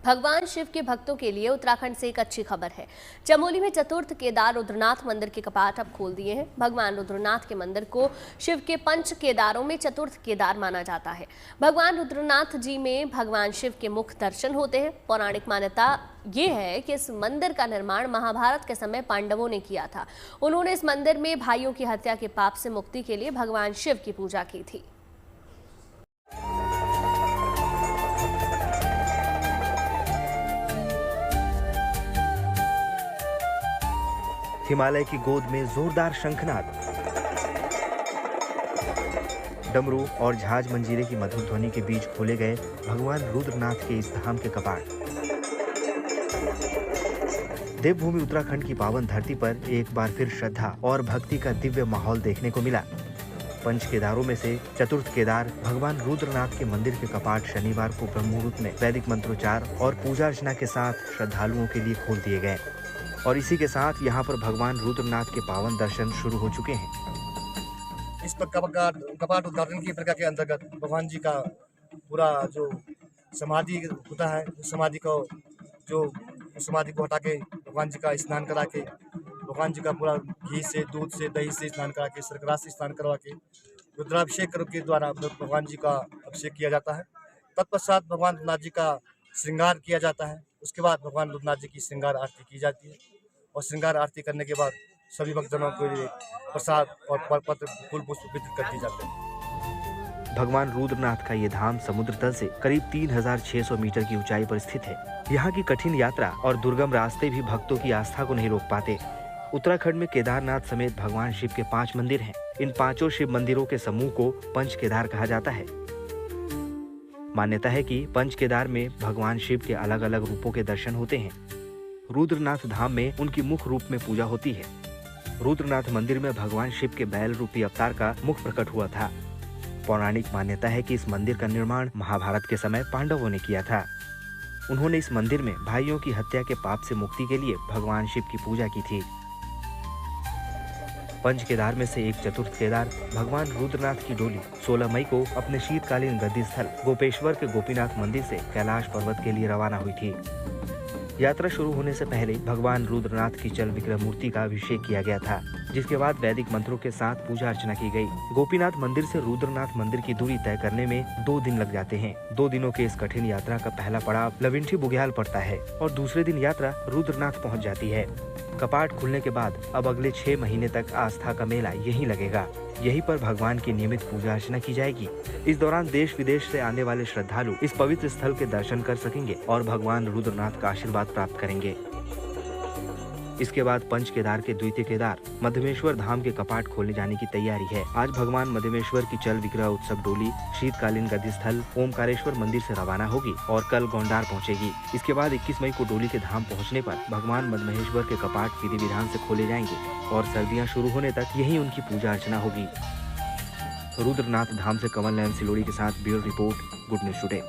भगवान शिव के भक्तों के लिए उत्तराखंड से एक अच्छी खबर है। चमोली में चतुर्थ केदार रुद्रनाथ मंदिर के कपाट अब खोल दिए हैं। भगवान रुद्रनाथ के मंदिर को शिव के पंच केदारों में चतुर्थ केदार माना जाता है। भगवान रुद्रनाथ जी में भगवान शिव के मुख दर्शन होते हैं। पौराणिक मान्यता ये है कि इस मंदिर का निर्माण महाभारत के समय पांडवों ने किया था। उन्होंने इस मंदिर में भाइयों की हत्या के पाप से मुक्ति के लिए भगवान शिव की पूजा की थी। हिमालय की गोद में जोरदार शंखनाद, डमरू और झाज मंजीरे की मधुर ध्वनि के बीच खोले गए भगवान रुद्रनाथ के इस धाम के कपाट। देवभूमि उत्तराखंड की पावन धरती पर एक बार फिर श्रद्धा और भक्ति का दिव्य माहौल देखने को मिला। पंच केदारों में से चतुर्थ केदार भगवान रुद्रनाथ के मंदिर के कपाट शनिवार को ब्रह्म मुहूर्त में वैदिक मंत्रोच्चार और पूजा अर्चना के साथ श्रद्धालुओं के लिए खोल दिए गए और इसी के साथ यहाँ पर भगवान रुद्रनाथ के पावन दर्शन शुरू हो चुके हैं। इस पर कपाट उद्घाटन की प्रक्रिया के अंतर्गत भगवान जी का पूरा जो समाधि होता है, समाधि को हटा के भगवान जी का स्नान करा के, भगवान जी का पूरा घी से, दूध से, दही से स्नान करा के, शर्करा से स्नान करवा के रुद्राभिषेक के द्वारा भगवान जी का अभिषेक किया जाता है। तत्पश्चात भगवान रुद्रनाथ जी का श्रृंगार किया जाता है। उसके बाद भगवान रुद्रनाथ जी की श्रृंगार आरती की जाती है और श्रृंगार आरती करने के बाद सभी भक्तजनों को प्रसाद और पत्र फूल पुष्प वितरित कर दिए जाते हैं। भगवान रुद्रनाथ का ये धाम समुद्र तल से करीब 3600 मीटर की ऊंचाई पर स्थित है। यहाँ की कठिन यात्रा और दुर्गम रास्ते भी भक्तों की आस्था को नहीं रोक पाते। उत्तराखंड में केदारनाथ समेत भगवान शिव के 5 मंदिर हैं। इन 5 शिव मंदिरों के समूह को पंच केदार कहा जाता है। मान्यता है कि पंच केदार में भगवान शिव के अलग अलग रूपों के दर्शन होते हैं। रुद्रनाथ धाम में उनकी मुख रूप में पूजा होती है। रुद्रनाथ मंदिर में भगवान शिव के बैल रूपी अवतार का मुख प्रकट हुआ था। पौराणिक मान्यता है कि इस मंदिर का निर्माण महाभारत के समय पांडवों ने किया था। उन्होंने इस मंदिर में भाइयों की हत्या के पाप से मुक्ति के लिए भगवान शिव की पूजा की थी। पंच केदार में से एक चतुर्थ केदार भगवान रुद्रनाथ की डोली 16 मई को अपने शीतकालीन गद्दी स्थल गोपेश्वर के गोपीनाथ मंदिर से कैलाश पर्वत के लिए रवाना हुई थी। यात्रा शुरू होने से पहले भगवान रुद्रनाथ की चल विग्रह मूर्ति का अभिषेक किया गया था, जिसके बाद वैदिक मंत्रों के साथ पूजा अर्चना की गई। गोपीनाथ मंदिर से रुद्रनाथ मंदिर की दूरी तय करने में 2 दिन लग जाते हैं। 2 दिनों के इस कठिन यात्रा का पहला पड़ाव लविंठी बुग्याल पड़ता है और दूसरे दिन यात्रा रुद्रनाथ पहुँच जाती है। कपाट खुलने के बाद अब अगले 6 महीने तक आस्था का मेला यहीं लगेगा। यहीं पर भगवान की नियमित पूजा अर्चना की जाएगी। इस दौरान देश विदेश से आने वाले श्रद्धालु इस पवित्र स्थल के दर्शन कर सकेंगे और भगवान रुद्रनाथ का आशीर्वाद प्राप्त करेंगे। इसके बाद पंच केदार के द्वितीय केदार मध्यमेश्वर धाम के कपाट खोले जाने की तैयारी है। आज भगवान मध्यमेश्वर की चल विग्रह उत्सव डोली शीतकालीन गद्दी स्थल ओमकारेश्वर मंदिर से रवाना होगी और कल गोंडार पहुंचेगी। इसके बाद 21 मई को डोली के धाम पहुंचने पर भगवान मध्यमेश्वर के कपाट विधि विधान से खोले जाएंगे और सर्दियां शुरू होने तक यहीं उनकी पूजा अर्चना होगी। रुद्रनाथ धाम से कमल नयन सिलोड़ी के साथ bureau report, good news today.